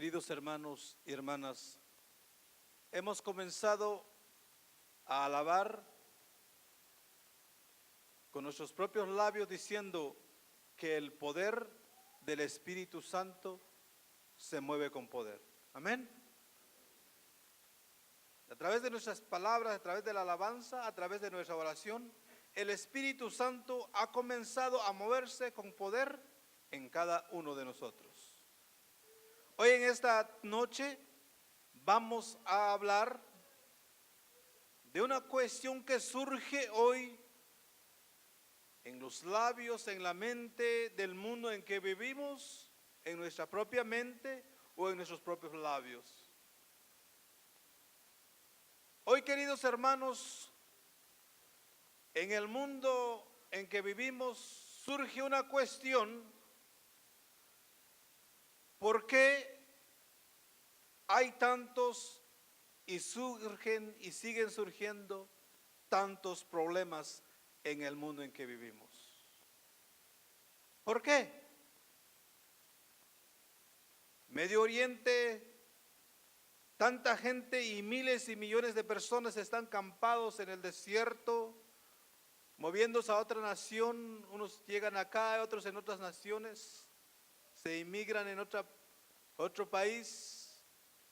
Queridos hermanos y hermanas, hemos comenzado a alabar con nuestros propios labios diciendo que el poder del Espíritu Santo se mueve con poder. Amén. A través de nuestras palabras, a través de la alabanza, a través de nuestra oración, el Espíritu Santo ha comenzado a moverse con poder en cada uno de nosotros. Hoy en esta noche vamos a hablar de una cuestión que surge hoy en los labios, en la mente del mundo en que vivimos, en nuestra propia mente o en nuestros propios labios. Hoy, queridos hermanos, en el mundo en que vivimos surge una cuestión: ¿por qué hay tantos y surgen y siguen surgiendo tantos problemas en el mundo en que vivimos? ¿Por qué? Medio Oriente, tanta gente y miles y millones de personas están campados en el desierto, moviéndose a otra nación. Unos llegan acá, otros en otras naciones, se inmigran en otro país.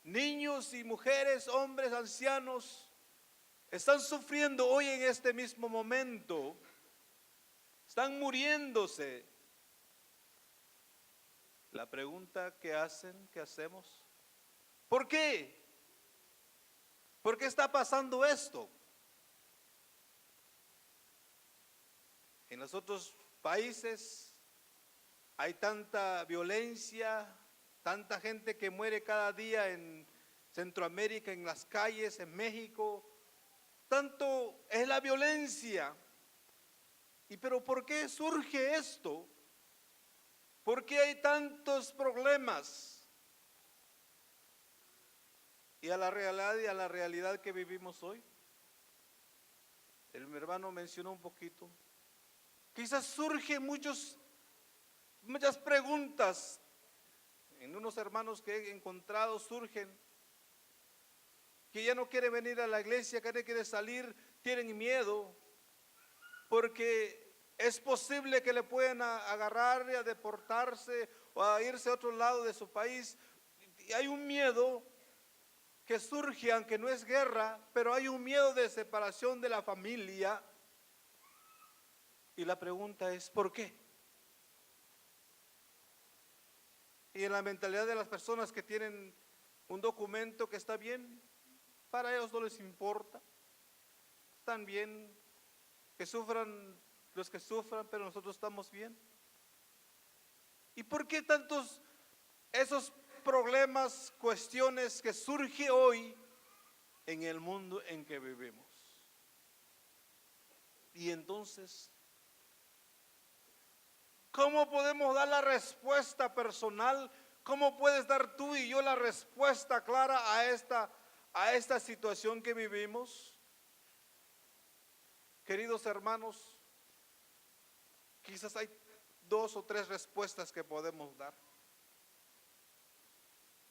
Niños y mujeres, hombres, ancianos, están sufriendo hoy en este mismo momento, están muriéndose. La pregunta que hacemos: ¿por qué? ¿Por qué está pasando esto? En los otros países hay tanta violencia, tanta gente que muere cada día en Centroamérica, en las calles, en México. Tanto es la violencia. Pero ¿por qué surge esto? ¿Por qué hay tantos problemas? Y a la realidad que vivimos hoy, el hermano mencionó un poquito. Quizás surgen muchas preguntas. En unos hermanos que he encontrado surgen que ya no quieren venir a la iglesia, que no quieren salir, tienen miedo, porque es posible que le puedan agarrar y a deportarse o a irse a otro lado de su país. Y hay un miedo que surge, aunque no es guerra, pero hay un miedo de separación de la familia. Y la pregunta es: ¿por qué? Y en la mentalidad de las personas que tienen un documento que está bien, para ellos no les importa. Están bien, que sufran los que sufran, pero nosotros estamos bien. ¿Y por qué tantos esos problemas, cuestiones que surge hoy en el mundo en que vivimos? Y entonces, ¿cómo podemos dar la respuesta personal? ¿Cómo puedes dar tú y yo la respuesta clara a esta situación que vivimos? Queridos hermanos, quizás hay 2 o 3 respuestas que podemos dar.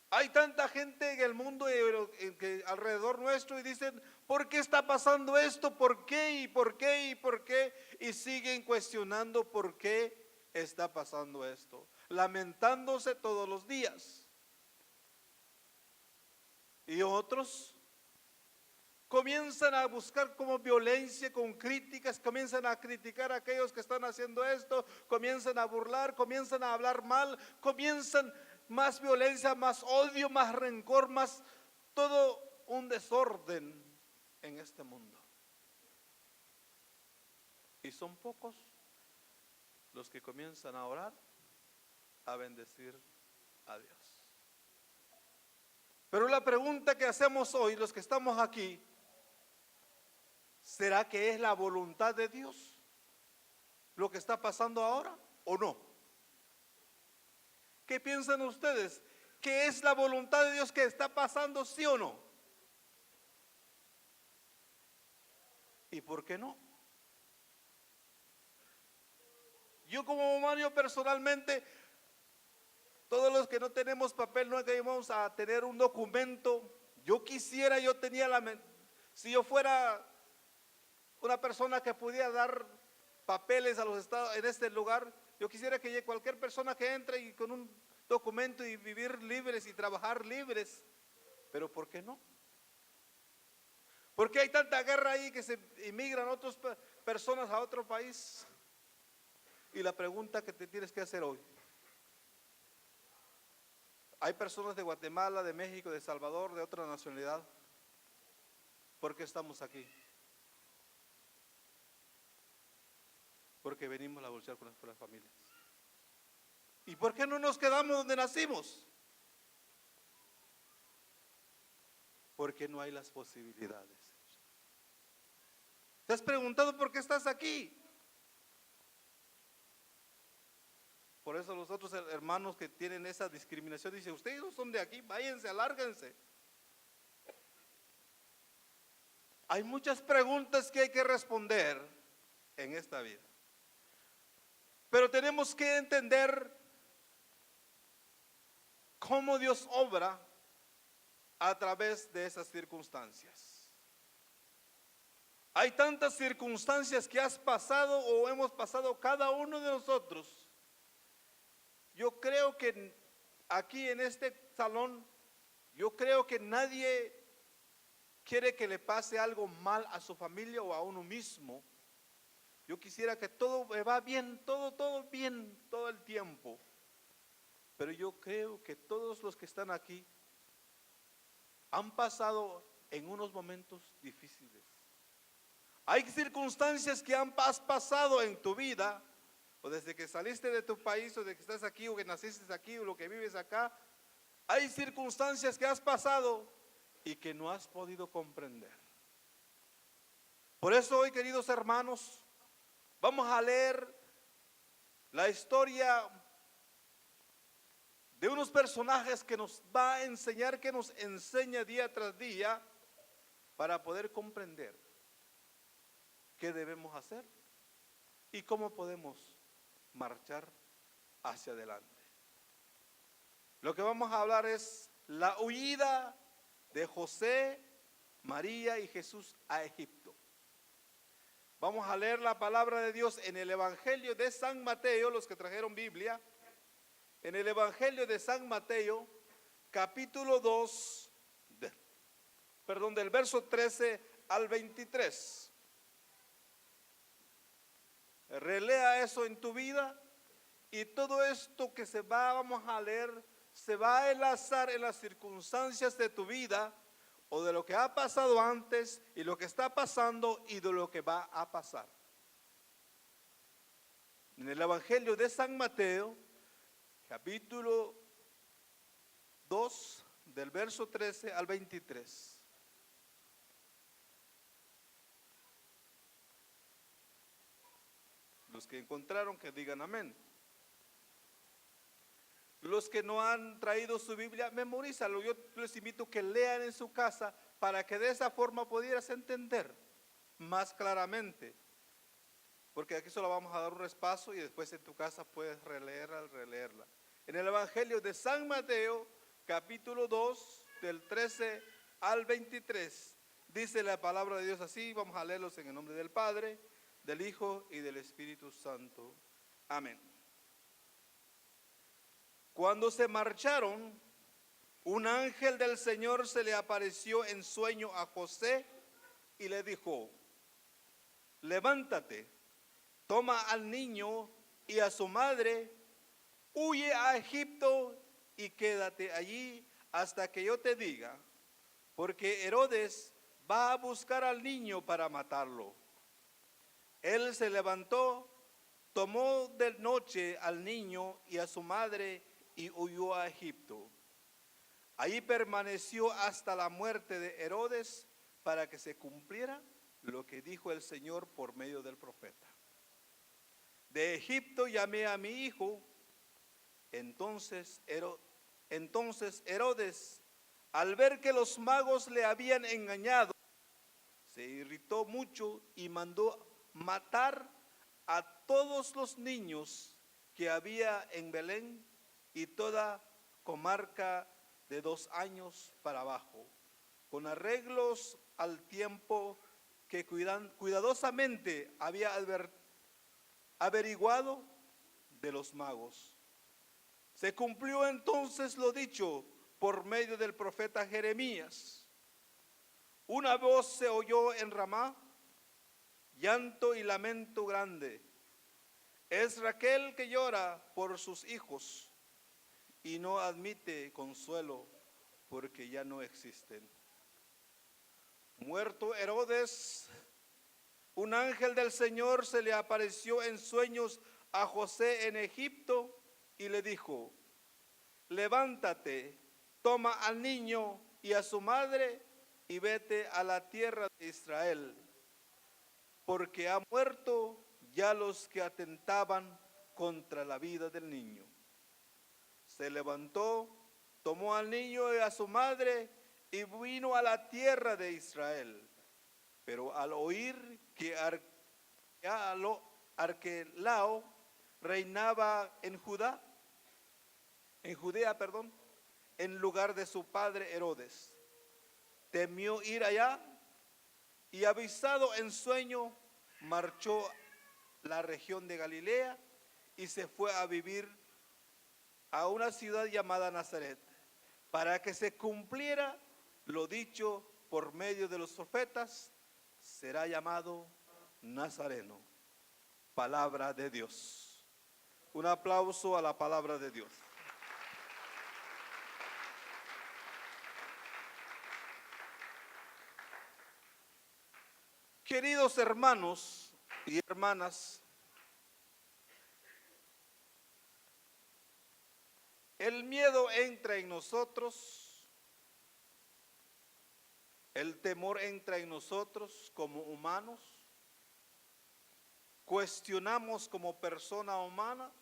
Hay tanta gente en el mundo que alrededor nuestro y dicen: ¿por qué está pasando esto? ¿Por qué? ¿Y por qué? ¿Y por qué? Y siguen cuestionando por qué está pasando esto, lamentándose todos los días. Y otros comienzan a buscar como violencia, con críticas, comienzan a criticar a aquellos que están haciendo esto, comienzan a burlar, comienzan a hablar mal, comienzan más violencia, más odio, más rencor, más todo un desorden en este mundo. Y son pocos los que comienzan a orar, a bendecir a Dios. Pero la pregunta que hacemos hoy, los que estamos aquí: ¿será que es la voluntad de Dios lo que está pasando ahora o no? ¿Qué piensan ustedes? ¿Que es la voluntad de Dios que está pasando, sí o no? ¿Y por qué no? Yo como humano, personalmente, Todos los que no tenemos papel, no vamos a tener un documento. Yo quisiera, yo tenía si yo fuera una persona que pudiera dar papeles a los estados en este lugar, yo quisiera que cualquier persona que entre y con un documento y vivir libres y trabajar libres. Pero ¿por qué no? ¿Por qué hay tanta guerra ahí que se emigran otras personas a otro país? Y la pregunta que te tienes que hacer hoy: hay personas de Guatemala, de México, de El Salvador, de otra nacionalidad. ¿Por qué estamos aquí? Porque venimos a luchar por las familias. ¿Y por qué no nos quedamos donde nacimos? Porque no hay las posibilidades. ¿Te has preguntado por qué estás aquí? Por eso los otros hermanos que tienen esa discriminación dicen: ustedes no son de aquí, váyanse, alárguense. Hay muchas preguntas que hay que responder en esta vida, pero tenemos que entender cómo Dios obra a través de esas circunstancias. Hay tantas circunstancias que has pasado o hemos pasado cada uno de nosotros. Yo creo que aquí en este salón, yo creo que nadie quiere que le pase algo mal a su familia o a uno mismo. Yo quisiera que todo me va bien, todo bien, todo el tiempo. Pero yo creo que todos los que están aquí han pasado en unos momentos difíciles. Hay circunstancias que has pasado en tu vida, o desde que saliste de tu país, o de que estás aquí, o que naciste aquí, o lo que vives acá. Hay circunstancias que has pasado y que no has podido comprender. Por eso hoy, queridos hermanos, vamos a leer la historia de unos personajes que nos va a enseñar, que nos enseña día tras día para poder comprender qué debemos hacer y cómo podemos marchar hacia adelante. Lo que vamos a hablar es la huida de José, María y Jesús a Egipto. Vamos a leer la palabra de Dios en el Evangelio de San Mateo, los que trajeron Biblia. En el Evangelio de San Mateo, capítulo 2, del verso 13 al 23. Relea eso en tu vida y todo esto que vamos a leer se va a enlazar en las circunstancias de tu vida o de lo que ha pasado antes y lo que está pasando y de lo que va a pasar. En el Evangelio de San Mateo, capítulo 2, del verso 13 al 23. Los que encontraron, que digan amén. Los que no han traído su Biblia, memorízalo. Yo les invito a que lean en su casa para que de esa forma pudieras entender más claramente. Porque aquí solo vamos a dar un repaso y después en tu casa puedes releerla. En el Evangelio de San Mateo, capítulo 2, del 13 al 23, dice la palabra de Dios así. Vamos a leerlos en el nombre del Padre, del Hijo y del Espíritu Santo. Amén. Cuando se marcharon, un ángel del Señor se le apareció en sueño a José y le dijo: levántate, toma al niño y a su madre, huye a Egipto y quédate allí hasta que yo te diga, porque Herodes va a buscar al niño para matarlo. Él se levantó, tomó de noche al niño y a su madre y huyó a Egipto. Allí permaneció hasta la muerte de Herodes para que se cumpliera lo que dijo el Señor por medio del profeta. De Egipto llamé a mi hijo. Entonces Herodes, al ver que los magos le habían engañado, se irritó mucho y mandó matar a todos los niños que había en Belén y toda comarca de 2 años para abajo, con arreglos al tiempo que cuidadosamente había averiguado de los magos. Se cumplió entonces lo dicho por medio del profeta Jeremías. Una voz se oyó en Ramá, llanto y lamento grande. Es Raquel que llora por sus hijos y no admite consuelo porque ya no existen. Muerto Herodes, un ángel del Señor se le apareció en sueños a José en Egipto y le dijo: levántate, toma al niño y a su madre y vete a la tierra de Israel, porque ha muerto ya los que atentaban contra la vida del niño. Se levantó, tomó al niño y a su madre y vino a la tierra de Israel. Pero al oír que Arquelao reinaba en Judea, en lugar de su padre Herodes, temió ir allá y, avisado en sueño, marchó a la región de Galilea y se fue a vivir a una ciudad llamada Nazaret, para que se cumpliera lo dicho por medio de los profetas: será llamado Nazareno. Palabra de Dios. Un aplauso a la palabra de Dios. Queridos hermanos y hermanas, el miedo entra en nosotros, el temor entra en nosotros como humanos, cuestionamos como persona humana.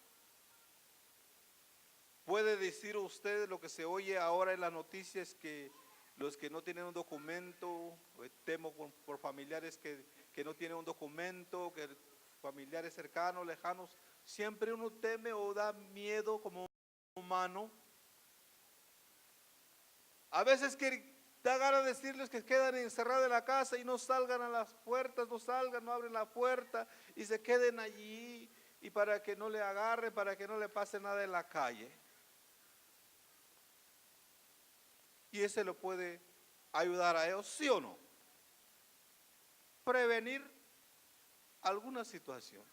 Puede decir usted lo que se oye ahora en las noticias, que los que no tienen un documento, temo por familiares que no tienen un documento, que familiares cercanos, lejanos, siempre uno teme o da miedo como humano. A veces que da ganas de decirles que quedan encerrados en la casa y no salgan a las puertas, no salgan, no abren la puerta y se queden allí, y para que no le agarren, para que no le pase nada en la calle. Y ese lo puede ayudar a ellos, ¿sí o no? Prevenir alguna situación.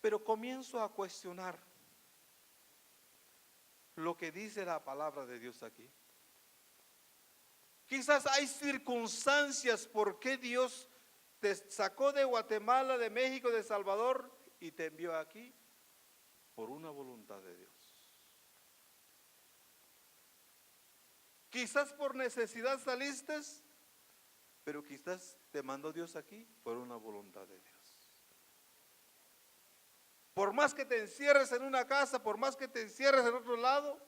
Pero comienzo a cuestionar lo que dice la palabra de Dios aquí. Quizás hay circunstancias por qué Dios te sacó de Guatemala, de México, de El Salvador y te envió aquí por una voluntad de Dios. Quizás por necesidad saliste, pero quizás te mandó Dios aquí por una voluntad de Dios. Por más que te encierres en una casa, por más que te encierres en otro lado,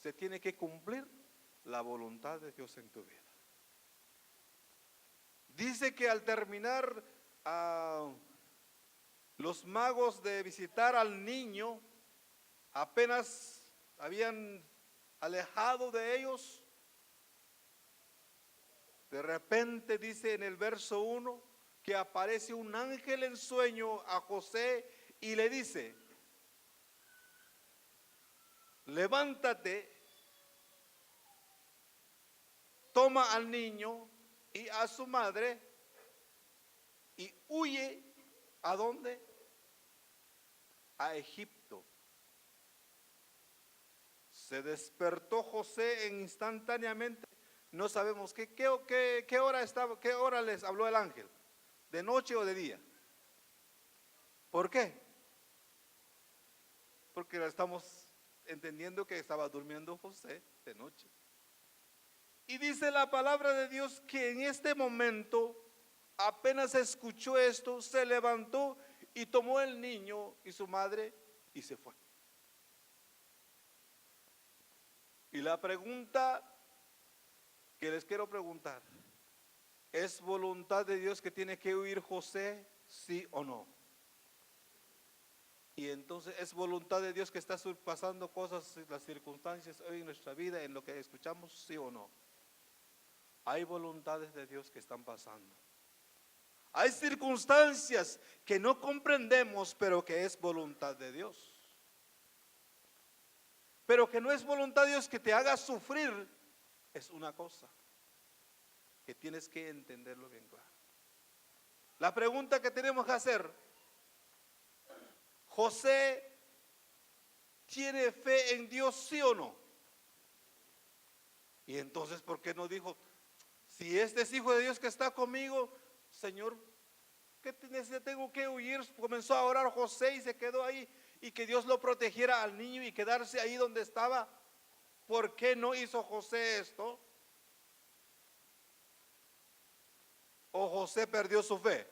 se tiene que cumplir la voluntad de Dios en tu vida. Dice que al terminar los magos de visitar al niño, apenas habían alejado de ellos, de repente dice en el verso 1 que aparece un ángel en sueño a José y le dice: levántate, toma al niño y a su madre y huye. ¿A dónde? A Egipto. Se despertó José instantáneamente. No sabemos qué hora estaba, qué hora les habló el ángel, de noche o de día. ¿Por qué? Porque estamos entendiendo que estaba durmiendo José de noche. Y dice la palabra de Dios que en este momento, apenas escuchó esto, se levantó y tomó el niño y su madre y se fue. Y la pregunta que les quiero preguntar: ¿es voluntad de Dios que tiene que huir José, sí o no? Y entonces es voluntad de Dios que está pasando cosas, las circunstancias hoy en nuestra vida, en lo que escuchamos, sí o no. Hay voluntades de Dios que están pasando. Hay circunstancias que no comprendemos, pero que es voluntad de Dios. Pero que no es voluntad de Dios que te haga sufrir, es una cosa que tienes que entenderlo bien claro. La pregunta que tenemos que hacer: ¿José tiene fe en Dios, sí o no? Y entonces, ¿por qué no dijo, si este es hijo de Dios que está conmigo, Señor, ¿qué tengo que huir? Comenzó a orar José y se quedó ahí, y que Dios lo protegiera al niño y quedarse ahí donde estaba. ¿Por qué no hizo José esto? ¿O José perdió su fe?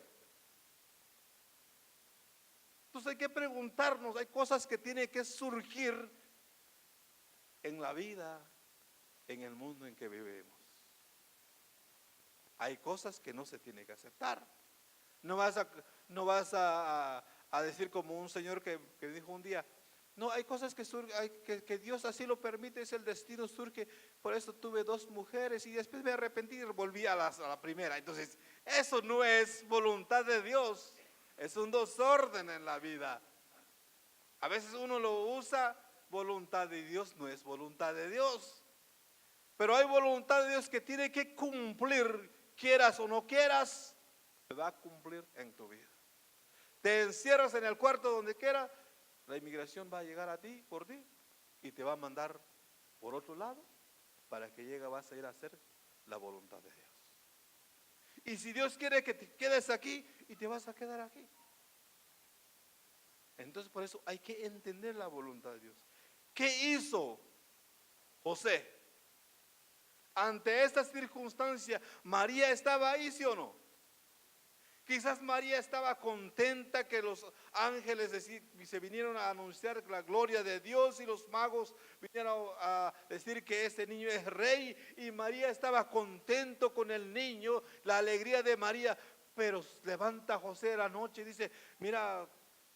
Entonces hay que preguntarnos, hay cosas que tienen que surgir en la vida, en el mundo en que vivimos. Hay cosas que no se tienen que aceptar. No vas a decir como un señor que dijo un día, no, hay cosas que surgen, que Dios así lo permite, es el destino, surge. Por eso tuve 2 mujeres y después me arrepentí y volví a la primera. Entonces, eso no es voluntad de Dios, es un desorden en la vida. A veces uno lo usa, voluntad de Dios no es voluntad de Dios. Pero hay voluntad de Dios que tiene que cumplir, quieras o no quieras, se va a cumplir en tu vida. Te encierras en el cuarto donde quiera, la inmigración va a llegar a ti, por ti, y te va a mandar por otro lado, para que vas a ir a hacer la voluntad de Dios. Y si Dios quiere que te quedes aquí, y te vas a quedar aquí. Entonces por eso hay que entender la voluntad de Dios. ¿Qué hizo José? Ante esta circunstancia, ¿María estaba ahí, sí o no? Quizás María estaba contenta que los ángeles se vinieron a anunciar la gloria de Dios, y los magos vinieron a decir que este niño es rey, y María estaba contento con el niño, la alegría de María. Pero levanta José la noche y dice, mira,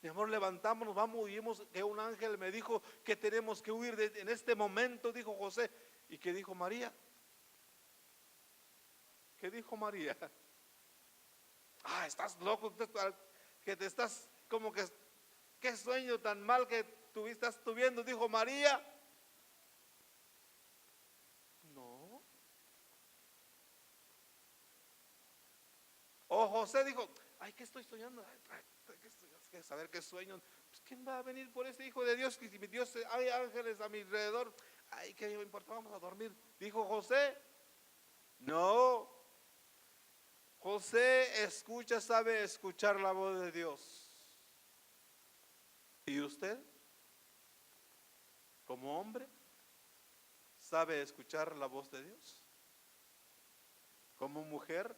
mi amor, levantámonos, vamos, huimos, que un ángel me dijo que tenemos que huir en este momento, dijo José. ¿Y qué dijo María? ¿Qué dijo María? Ah, estás loco, que te estás como que, qué sueño tan mal que estás tuviendo, dijo María. No. O José dijo, ay, ¿qué estoy soñando? Hay que saber qué sueño. Pues, ¿quién va a venir por ese hijo de Dios? Que si mi Dios, hay ángeles a mi alrededor. Ay, ¿qué me importa? Vamos a dormir. Dijo José. No. José sabe escuchar la voz de Dios. ¿Y usted, como hombre, sabe escuchar la voz de Dios? Como mujer,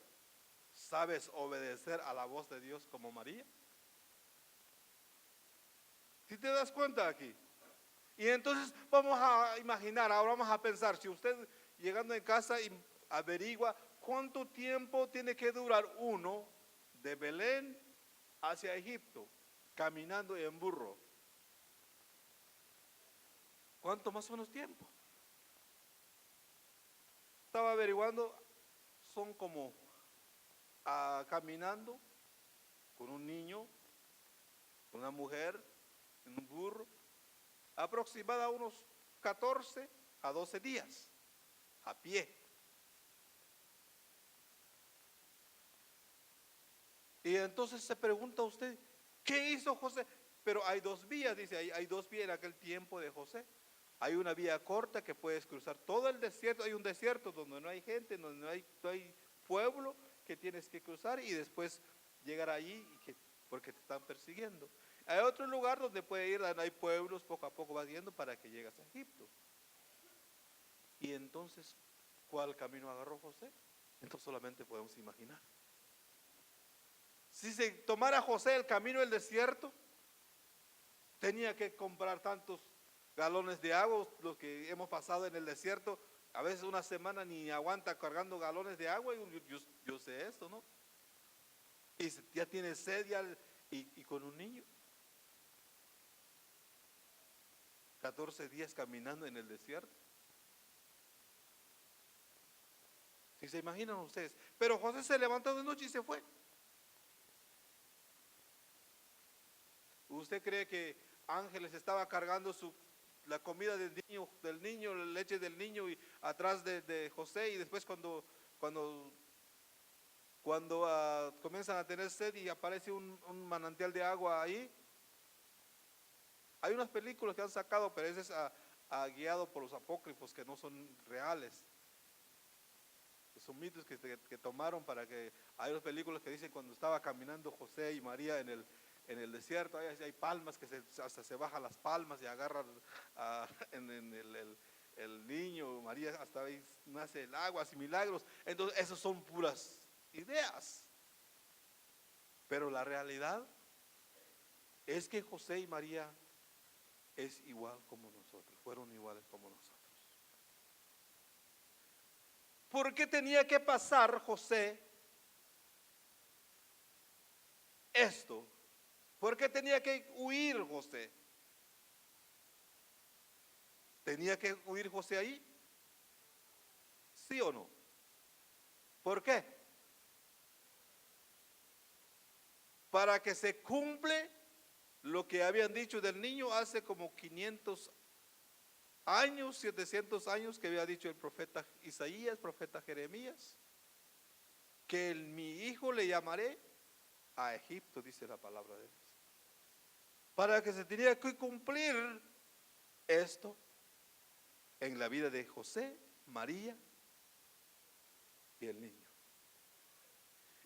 ¿sabes obedecer a la voz de Dios como María? ¿Sí te das cuenta aquí? Y entonces vamos a imaginar, ahora vamos a pensar, si usted llegando en casa y averigua cuánto tiempo tiene que durar uno de Belén hacia Egipto, caminando en burro. ¿Cuánto más o menos tiempo? Estaba averiguando, son como caminando con un niño, una mujer, en un burro, aproximada unos 14 a 12 días, a pie. Y entonces se pregunta usted, ¿qué hizo José? Pero hay 2 vías, dice, hay 2 vías en aquel tiempo de José. Hay una vía corta que puedes cruzar todo el desierto, hay un desierto donde no hay gente, donde no hay pueblo, que tienes que cruzar y después llegar allí porque te están persiguiendo. Hay otro lugar donde puede ir, donde hay pueblos, poco a poco vas yendo para que llegas a Egipto. Y entonces, ¿cuál camino agarró José? Entonces solamente podemos imaginar. Si se tomara José el camino del desierto, tenía que comprar tantos galones de agua. Los que hemos pasado en el desierto, a veces una semana ni aguanta cargando galones de agua. Yo sé esto, ¿no? Y ya tiene sed y con un niño. 14 días caminando en el desierto. Si se imaginan ustedes. Pero José se levantó de noche y se fue. ¿Usted cree que Ángeles estaba cargando la comida del niño, la leche del niño y atrás de José, y después cuando comienzan a tener sed y aparece un manantial de agua ahí? Hay unas películas que han sacado, pero ese es guiado por los apócrifos, que no son reales. Son mitos que tomaron para que... Hay unas películas que dicen cuando estaba caminando José y María en el desierto, hay palmas que hasta se bajan las palmas y agarran el niño, María, hasta ahí nace el agua, así milagros. Entonces, esos son puras ideas. Pero la realidad es que José y María es igual como nosotros, fueron iguales como nosotros. ¿Por qué tenía que pasar José esto? ¿Por qué tenía que huir José? ¿Tenía que huir José ahí? ¿Sí o no? ¿Por qué? Para que se cumple lo que habían dicho del niño hace como 500 años, 700 años, que había dicho el profeta Isaías, profeta Jeremías, que mi hijo le llamaré a Egipto, dice la palabra de Dios. Para que se tenía que cumplir esto en la vida de José, María y el niño.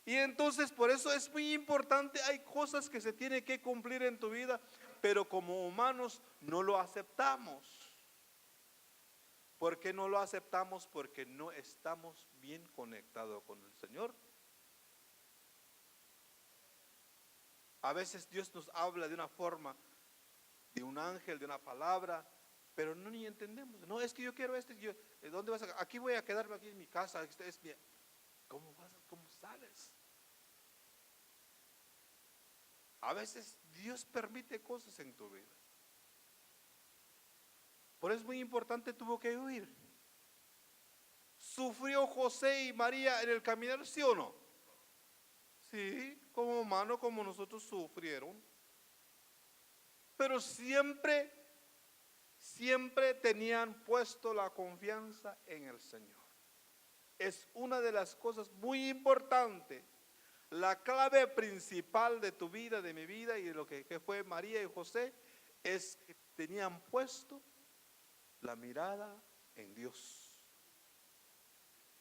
Y entonces por eso es muy importante, hay cosas que se tienen que cumplir en tu vida, pero como humanos no lo aceptamos. ¿Por qué no lo aceptamos? Porque no estamos bien conectados con el Señor. A veces Dios nos habla de una forma, de un ángel, de una palabra, pero no ni entendemos. No, es que yo quiero esto. ¿Dónde vas? Aquí voy a quedarme, aquí en mi casa. ¿Cómo vas? ¿Cómo sales? A veces Dios permite cosas en tu vida. Por eso es muy importante, tuvo que huir. ¿Sufrió José y María en el caminar, sí o no? Sí, como humano, como nosotros sufrieron. Pero siempre tenían puesto la confianza en el Señor. Es una de las cosas muy importantes. La clave principal de tu vida, de mi vida y de lo que fue María y José, es que tenían puesto la mirada en Dios.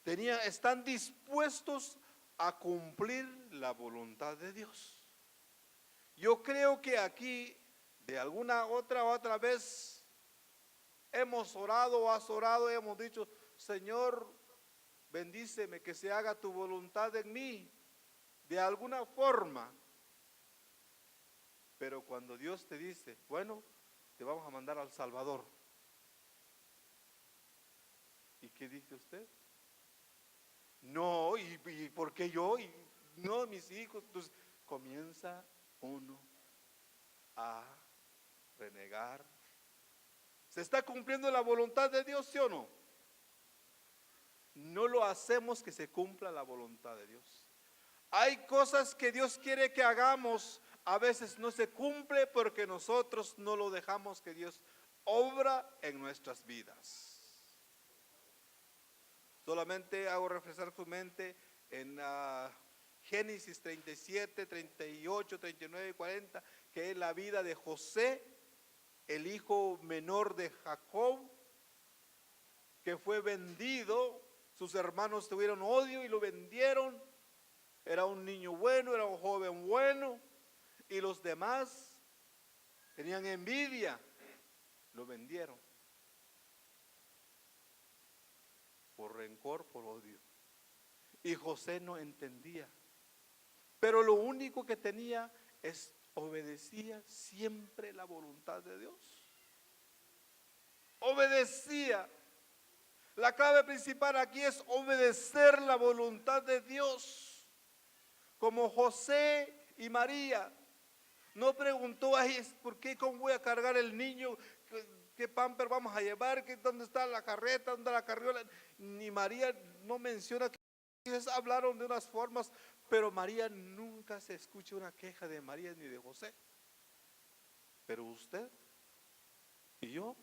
Están dispuestos a cumplir la voluntad de Dios. Yo creo que aquí, de alguna otra vez, hemos orado o has orado y hemos dicho: Señor, bendíceme, que se haga tu voluntad en mí, de alguna forma. Pero cuando Dios te dice: bueno, te vamos a mandar al Salvador, ¿y qué dice usted? No, ¿y por qué yo? No, mis hijos. Entonces comienza uno a renegar. ¿Se está cumpliendo la voluntad de Dios, sí o no? No lo hacemos que se cumpla la voluntad de Dios. Hay cosas que Dios quiere que hagamos, a veces no se cumple porque nosotros no lo dejamos que Dios obra en nuestras vidas. Solamente hago refrescar su mente en Génesis 37, 38, 39 y 40, que es la vida de José, el hijo menor de Jacob, que fue vendido. Sus hermanos tuvieron odio y lo vendieron. Era un niño bueno, era un joven bueno, y los demás tenían envidia, lo vendieron por rencor, por odio. Y José no entendía, pero lo único que tenía es obedecía siempre la voluntad de Dios. Obedecía. La clave principal aquí es obedecer la voluntad de Dios. Como José y María. No preguntó: ay, ¿por qué? ¿Cómo voy a cargar el niño? ¿qué pamper vamos a llevar? ¿Dónde está la carreta? ¿Dónde está la carriola? Ni María no menciona que ellos hablaron de unas formas, pero María nunca se escucha una queja de María ni de José. Pero usted y yo,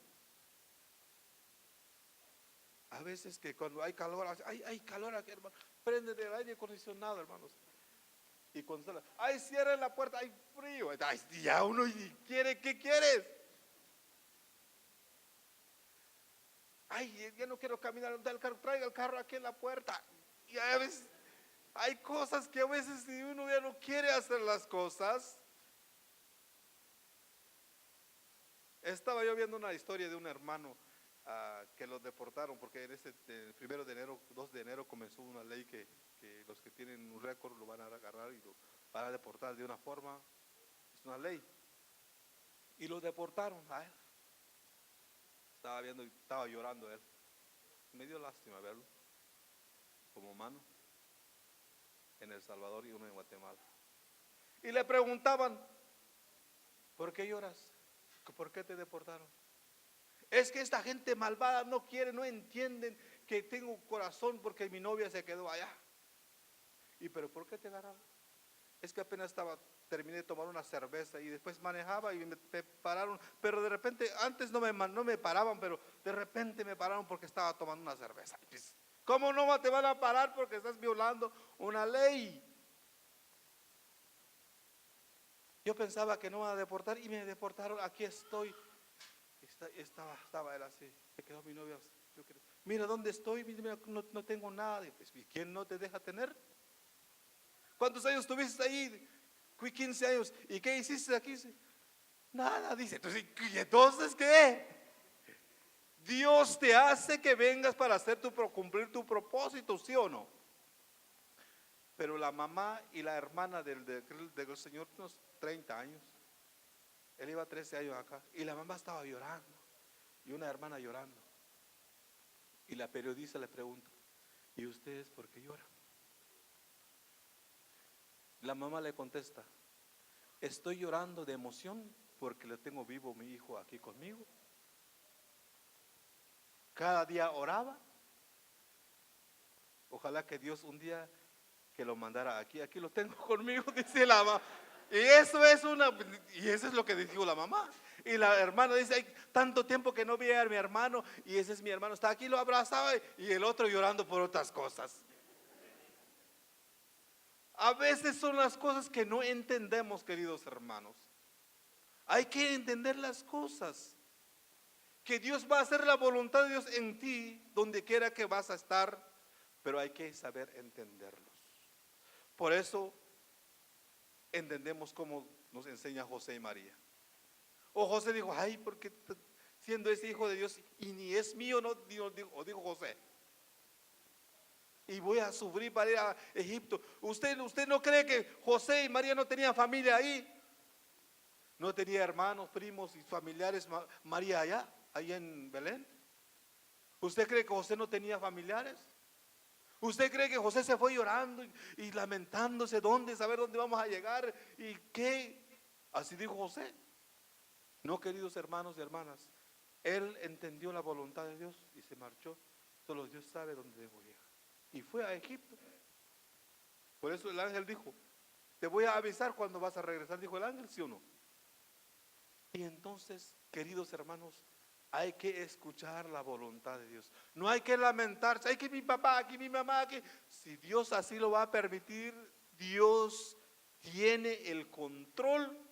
a veces que cuando hay calor, hay calor aquí, hermano, prende el aire acondicionado, hermanos. Y cuando sale, ay, cierren la puerta, hay frío. Ay, ya uno quiere, ¿qué quieres? Ay, ya no quiero caminar, ¿dónde está el carro? Traiga el carro aquí en la puerta. Y a veces hay cosas que a veces si uno ya no quiere hacer las cosas. Estaba yo viendo una historia de un hermano que lo deportaron porque en ese 1 de enero, 2 de enero comenzó una ley que los que tienen un récord lo van a agarrar y lo van a deportar de una forma, es una ley. Y lo deportaron a él. Estaba viendo y estaba llorando él. Me dio lástima verlo como humano en El Salvador y uno en Guatemala. Y le preguntaban, ¿por qué lloras? ¿Por qué te deportaron? Es que esta gente malvada no quiere, no entienden que tengo corazón porque mi novia se quedó allá. ¿Y pero por qué te agarraron? Es que apenas terminé de tomar una cerveza y después manejaba y me pararon, pero de repente, antes no me paraban, pero de repente me pararon porque estaba tomando una cerveza. ¿Cómo no te van a parar porque estás violando una ley? Yo pensaba que no me iban a deportar y me deportaron, aquí estoy. Estaba él así, se quedó mi novia. Mira dónde estoy, mira, no tengo nada. ¿Y quién no te deja tener? ¿Cuántos años tuviste ahí? Fui 15 años. ¿Y qué hiciste aquí? Nada, dice. Entonces, ¿qué? Dios te hace que vengas para cumplir tu propósito, ¿sí o no? Pero la mamá y la hermana del Señor, unos 30 años. Él iba 13 años acá. Y la mamá estaba llorando. Y una hermana llorando. Y la periodista le pregunta, ¿y ustedes por qué lloran? La mamá le contesta, estoy llorando de emoción porque le tengo vivo mi hijo aquí conmigo. Cada día oraba. Ojalá que Dios un día que lo mandara aquí lo tengo conmigo, dice la mamá. Y eso es lo que dijo la mamá. Y la hermana dice, hay tanto tiempo que no vi a mi hermano y ese es mi hermano, está aquí, lo abrazaba y el otro llorando por otras cosas. A veces son las cosas que no entendemos, queridos hermanos. Hay que entender las cosas. Que Dios va a hacer la voluntad de Dios en ti, donde quiera que vas a estar, pero hay que saber entenderlos. Por eso entendemos cómo nos enseña José y María. O José dijo, ay, porque siendo ese hijo de Dios y ni es mío, no dijo José. Y voy a sufrir para ir a Egipto. ¿Usted no cree que José y María no tenían familia ahí? ¿No tenía hermanos, primos y familiares María allá en Belén? ¿Usted cree que José no tenía familiares? ¿Usted cree que José se fue llorando y lamentándose saber dónde vamos a llegar y qué? Así dijo José. No, queridos hermanos y hermanas, él entendió la voluntad de Dios y se marchó. Solo Dios sabe dónde debo llegar. Y fue a Egipto. Por eso el ángel dijo, te voy a avisar cuando vas a regresar, dijo el ángel, ¿sí o no? Y entonces, queridos hermanos, hay que escuchar la voluntad de Dios. No hay que lamentarse, hay que mi papá, aquí mi mamá, aquí. Si Dios así lo va a permitir, Dios tiene el control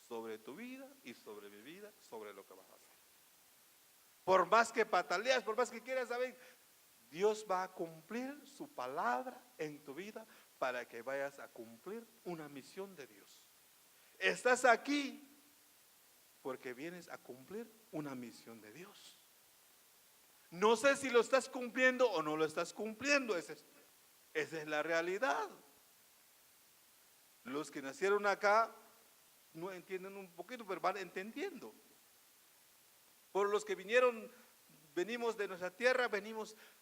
sobre tu vida y sobre mi vida, sobre lo que vas a hacer. Por más que pataleas, por más que quieras saber, Dios va a cumplir su palabra en tu vida para que vayas a cumplir una misión de Dios. Estás aquí porque vienes a cumplir una misión de Dios. No sé si lo estás cumpliendo o no lo estás cumpliendo, esa es la realidad. Los que nacieron acá no entienden un poquito, pero van entendiendo. Por los que venimos de nuestra tierra,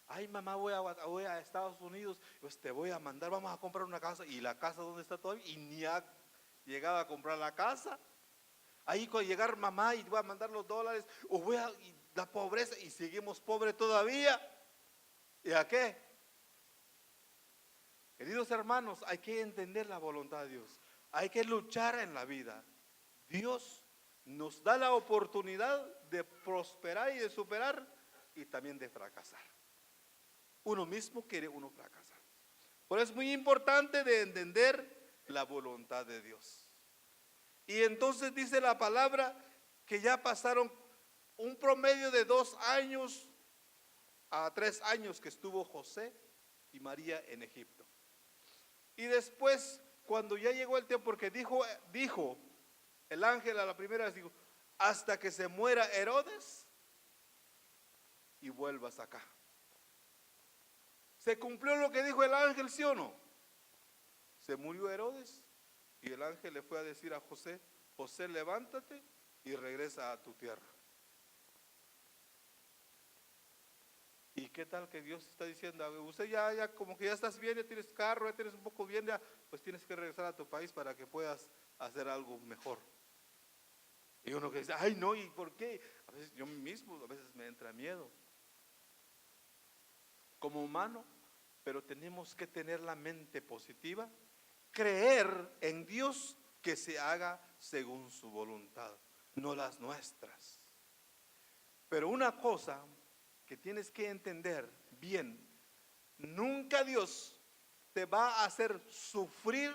ay mamá, voy a Estados Unidos, pues te voy a mandar, vamos a comprar una casa. ¿Y la casa dónde está todavía? Y ni ha llegado a comprar la casa. Ahí con llegar mamá y va a mandar los dólares, o voy a y la pobreza y seguimos pobres todavía. ¿Y a qué? Queridos hermanos, hay que entender la voluntad de Dios. Hay que luchar en la vida. Dios nos da la oportunidad de prosperar y de superar y también de fracasar. Uno mismo quiere uno fracasar. Por eso es muy importante de entender la voluntad de Dios. Y entonces dice la palabra que ya pasaron un promedio de 2 años a 3 años que estuvo José y María en Egipto. Y después, cuando ya llegó el tiempo, porque dijo el ángel a la primera, dijo, hasta que se muera Herodes y vuelvas acá. ¿Se cumplió lo que dijo el ángel, sí o no? Se murió Herodes y el ángel le fue a decir a José, José, levántate y regresa a tu tierra. ¿Y qué tal que Dios está diciendo? Usted ya como que ya estás bien, ya tienes carro, ya tienes un poco bien, ya, pues tienes que regresar a tu país para que puedas hacer algo mejor. Y uno que dice, ay no, ¿y por qué? A veces yo mismo, a veces me entra miedo. Como humano, pero tenemos que tener la mente positiva, creer en Dios que se haga según su voluntad, no las nuestras. Pero una cosa que tienes que entender bien, nunca Dios te va a hacer sufrir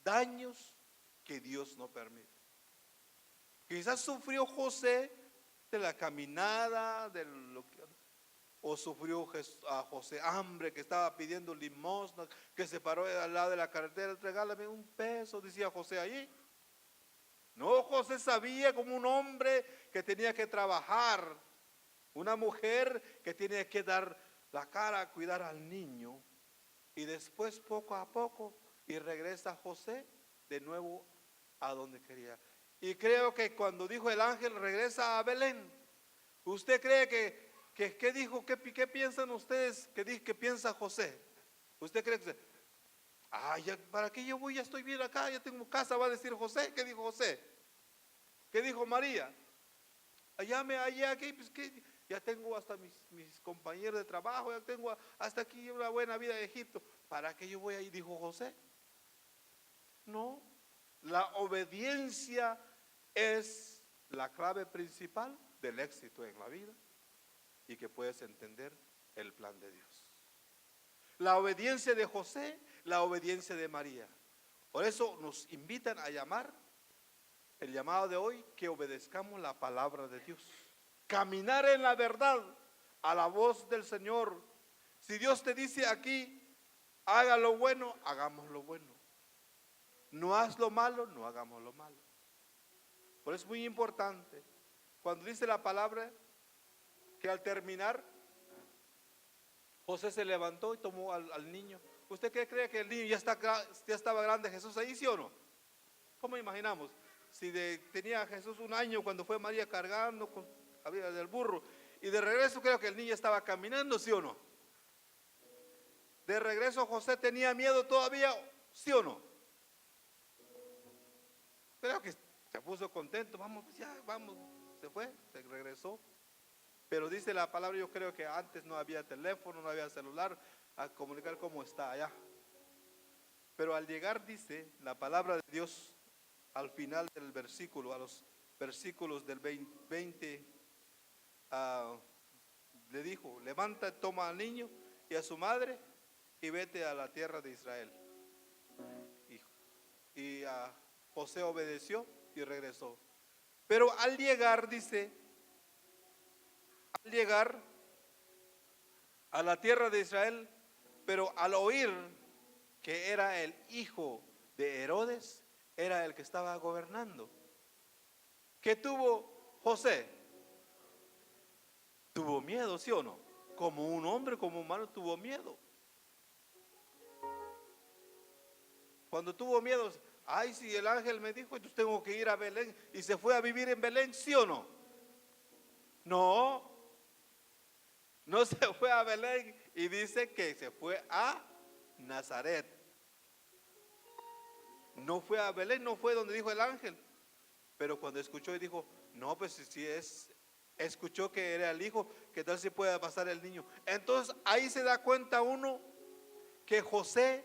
daños que Dios no permite. Quizás sufrió José de la caminada, o sufrió a José hambre, que estaba pidiendo limosna, que se paró al lado de la carretera, regálame un peso, decía José allí. No, José sabía como un hombre que tenía que trabajar, una mujer que tiene que dar la cara a cuidar al niño. Y después poco a poco y regresa José de nuevo a donde quería. Y creo que cuando dijo el ángel regresa a Belén, ¿usted cree qué dijo? ¿Qué piensan ustedes que piensa José? ¿Usted cree que ya, ¿para qué yo voy? Ya estoy bien acá, ya tengo casa, va a decir José? ¿Qué dijo José? ¿Qué dijo María? Allá aquí, pues que ya tengo hasta mis compañeros de trabajo, ya tengo hasta aquí una buena vida en Egipto. ¿Para qué yo voy ahí? Dijo José. No, la obediencia es la clave principal del éxito en la vida y que puedes entender el plan de Dios. La obediencia de José, la obediencia de María. Por eso nos invitan a llamar, el llamado de hoy, que obedezcamos la palabra de Dios. Caminar en la verdad, a la voz del Señor. Si Dios te dice aquí, haga lo bueno, hagamos lo bueno. No haz lo malo, no hagamos lo malo. Por eso es muy importante, cuando dice la palabra, que al terminar, José se levantó y tomó al niño. ¿Usted qué cree que el niño ya estaba grande, Jesús ahí, sí o no? ¿Cómo imaginamos? Si tenía Jesús 1 año cuando fue María cargando con la vida del burro, y de regreso creo que el niño estaba caminando, ¿sí o no? De regreso José tenía miedo todavía, ¿sí o no? Creo que se puso contento, vamos, ya, vamos, se fue, se regresó. Pero dice la palabra, yo creo que antes no había teléfono, no había celular, a comunicar cómo está allá. Pero al llegar, dice la palabra de Dios, al final del versículo, a los versículos del 20, le dijo, levanta, toma al niño y a su madre y vete a la tierra de Israel. Y José obedeció y regresó. Pero al llegar, dice, al llegar a la tierra de Israel, pero al oír que era el hijo de Herodes, era el que estaba gobernando. ¿Qué tuvo José? Tuvo miedo, ¿sí o no? Como un hombre, como humano, tuvo miedo. Cuando tuvo miedo, ay, si el ángel me dijo, entonces tengo que ir a Belén, y se fue a vivir en Belén, ¿sí o no? No, no se fue a Belén, y dice que se fue a Nazaret. No fue a Belén, no fue donde dijo el ángel, Pero cuando escuchó y dijo, no, pues si escuchó que era el hijo, ¿qué tal si puede pasar el niño? Entonces ahí se da cuenta uno que José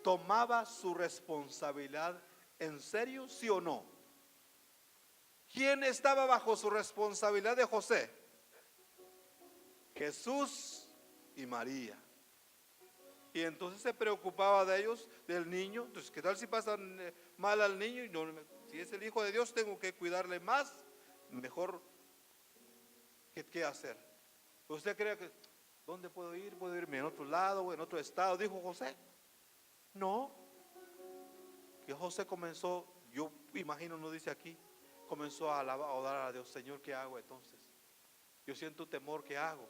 tomaba su responsabilidad en serio, ¿sí o no? ¿Quién estaba bajo su responsabilidad de José? Jesús y María. Y entonces se preocupaba de ellos, del niño. Entonces, ¿qué tal si pasa mal al niño? Y no, si es el hijo de Dios, tengo que cuidarle más. Mejor, ¿qué hacer? ¿Usted cree que, dónde puedo ir? ¿Puedo irme en otro lado o en otro estado? Dijo José. No. Que José comenzó, yo imagino, no dice aquí, comenzó a alabar, a orar a Dios. Señor, ¿qué hago entonces? Yo siento temor, ¿qué hago?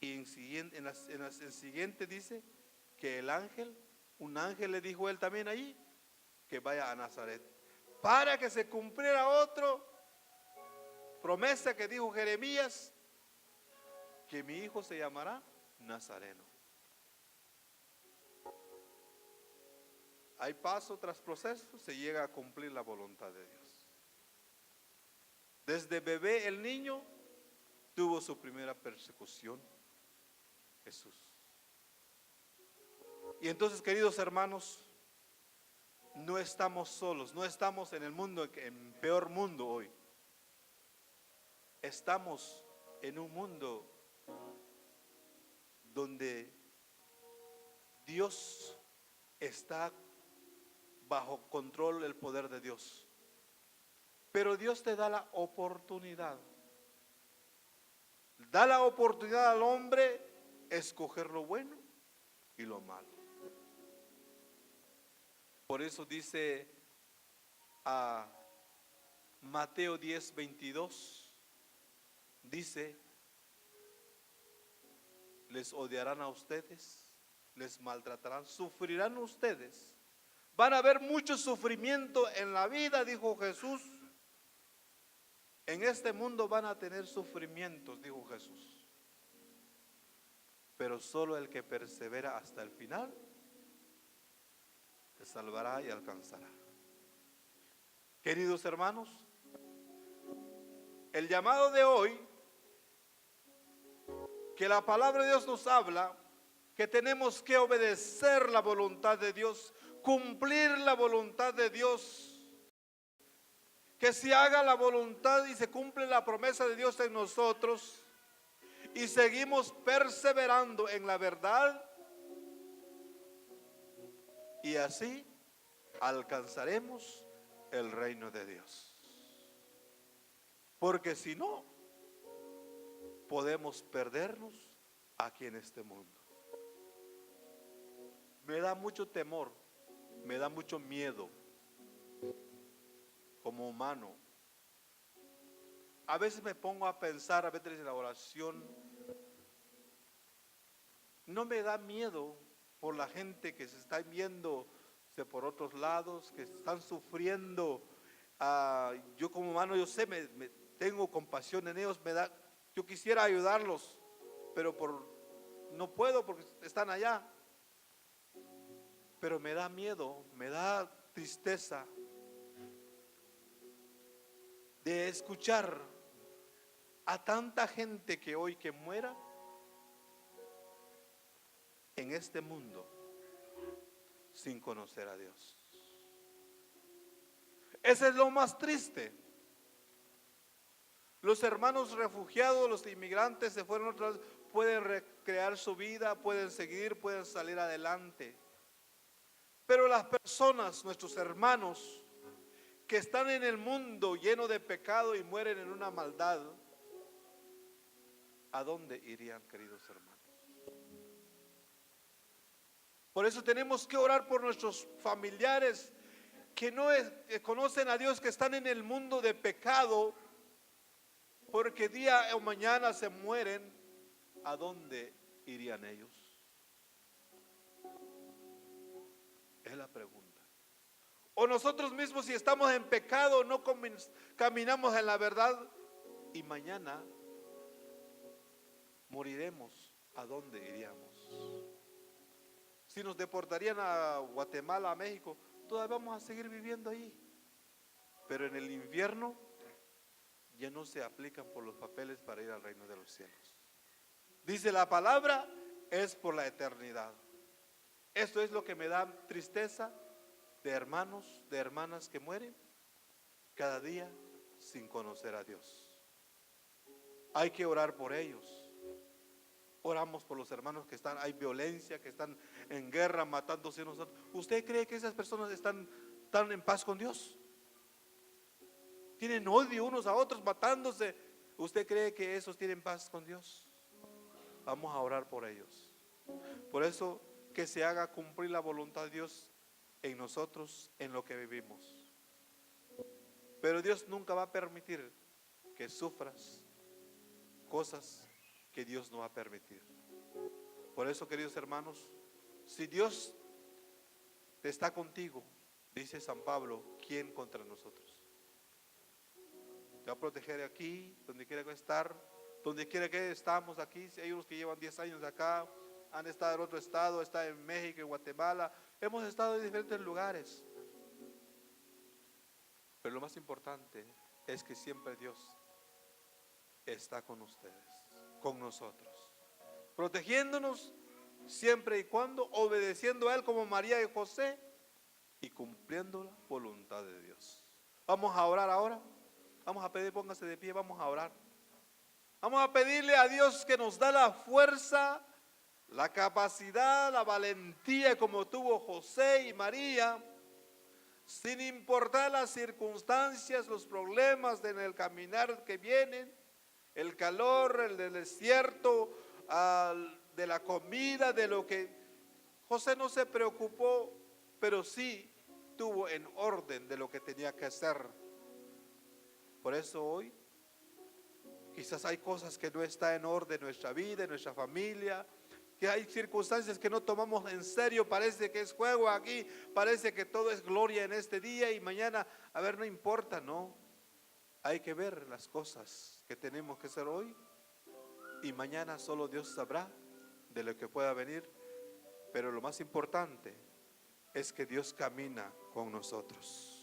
Y en siguiente dice que un ángel le dijo a él también allí, que vaya a Nazaret, para que se cumpliera otra promesa que dijo Jeremías, que mi hijo se llamará Nazareno. Hay paso tras proceso, se llega a cumplir la voluntad de Dios. Desde bebé el niño tuvo su primera persecución, Jesús. Y entonces, queridos hermanos, no estamos solos, no estamos en el mundo, en peor mundo hoy. Estamos en un mundo donde Dios está bajo control, el poder de Dios. Pero Dios te da la oportunidad. Da la oportunidad al hombre escoger lo bueno y lo malo. Por eso dice a Mateo 10:22, dice, les odiarán a ustedes, les maltratarán, sufrirán ustedes. Van a haber mucho sufrimiento en la vida, dijo Jesús. En este mundo van a tener sufrimientos, dijo Jesús. Pero solo el que persevera hasta el final se salvará y alcanzará. Queridos hermanos, el llamado de hoy, que la palabra de Dios nos habla, que tenemos que obedecer la voluntad de Dios, cumplir la voluntad de Dios, que se haga la voluntad y se cumple la promesa de Dios en nosotros y seguimos perseverando en la verdad, y así alcanzaremos el reino de Dios. Porque si no, podemos perdernos aquí en este mundo. Me da mucho temor, me da mucho miedo como humano. A veces me pongo a pensar, a veces en la oración, no me da miedo por la gente que se está viendo por otros lados, que están sufriendo. Yo como humano, yo sé, tengo compasión en ellos, yo quisiera ayudarlos, pero no puedo porque están allá. Pero me da miedo, me da tristeza de escuchar a tanta gente que hoy que muera en este mundo sin conocer a Dios. Ese es lo más triste. Los hermanos refugiados, los inmigrantes se fueron otra vez, pueden recrear su vida, pueden seguir, pueden salir adelante. Pero las personas, nuestros hermanos, que están en el mundo lleno de pecado y mueren en una maldad, ¿a dónde irían, queridos hermanos? Por eso tenemos que orar por nuestros familiares que no conocen a Dios, que están en el mundo de pecado, porque día o mañana se mueren. ¿A dónde irían ellos? Es la pregunta. O nosotros mismos, si estamos en pecado, no caminamos en la verdad y mañana moriremos, ¿a dónde iríamos? Si nos deportarían a Guatemala, a México, todavía vamos a seguir viviendo ahí. Pero en el infierno ya no se aplican por los papeles para ir al reino de los cielos. Dice la palabra, es por la eternidad. Esto es lo que me da tristeza de hermanos, de hermanas que mueren cada día sin conocer a Dios. Hay que orar por ellos. Oramos por los hermanos que están, hay violencia, que están en guerra, matándose unos a otros. ¿Usted cree que esas personas están en paz con Dios? Tienen odio unos a otros, matándose. ¿Usted cree que esos tienen paz con Dios? Vamos a orar por ellos. Por eso, que se haga cumplir la voluntad de Dios en nosotros, en lo que vivimos. Pero Dios nunca va a permitir que sufras cosas que Dios no va a permitir. Por eso, queridos hermanos, si Dios está contigo, dice San Pablo, ¿quién contra nosotros? Te va a proteger aquí, donde quiera que estar, donde quiera que estamos aquí. Si hay unos que llevan 10 años acá, han estado en otro estado, está en México, en Guatemala, hemos estado en diferentes lugares. Pero lo más importante es que siempre Dios está con ustedes, con nosotros, protegiéndonos siempre y cuando obedeciendo a Él como María y José y cumpliendo la voluntad de Dios. Vamos a orar ahora. Vamos a pedir, póngase de pie, vamos a orar. Vamos a pedirle a Dios que nos da la fuerza, la capacidad, la valentía como tuvo José y María, sin importar las circunstancias, los problemas en el caminar que vienen, el calor, el del desierto, de la comida, de lo que José no se preocupó, pero sí tuvo en orden de lo que tenía que hacer. Por eso hoy quizás hay cosas que no están en orden en nuestra vida, en nuestra familia, que hay circunstancias que no tomamos en serio, parece que es juego aquí, parece que todo es gloria en este día y mañana, a ver, no importa, no. Hay que ver las cosas que tenemos que hacer hoy y mañana solo Dios sabrá de lo que pueda venir, pero lo más importante es que Dios camina con nosotros.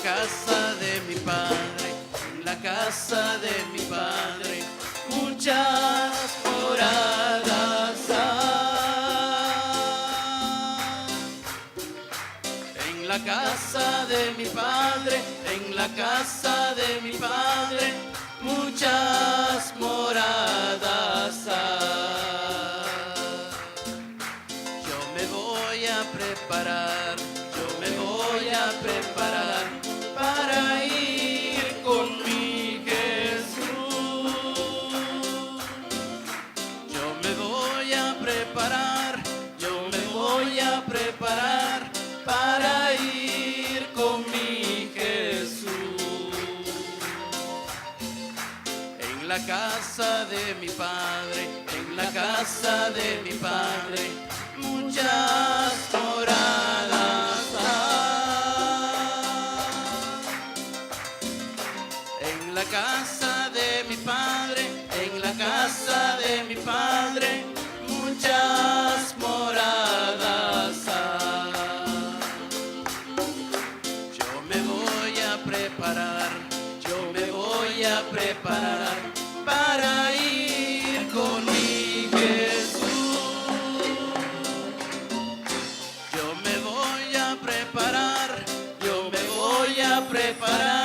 casa de mi Padre, en la casa de mi Padre, muchas moradas hay. En la casa de mi Padre, en la casa de mi Padre, muchas moradas hay. Yo me voy a preparar, yo me voy a preparar para ir con mi Jesús. Yo me voy a preparar, yo me voy a preparar para ir con mi Jesús. En la casa de mi Padre, en la casa de mi Padre, muchas moradas hay. En la casa de mi Padre, en la casa de mi Padre, muchas moradas hay. Yo me voy a preparar, yo me voy a preparar para ir con mi Jesús. Yo me voy a preparar, yo me voy a preparar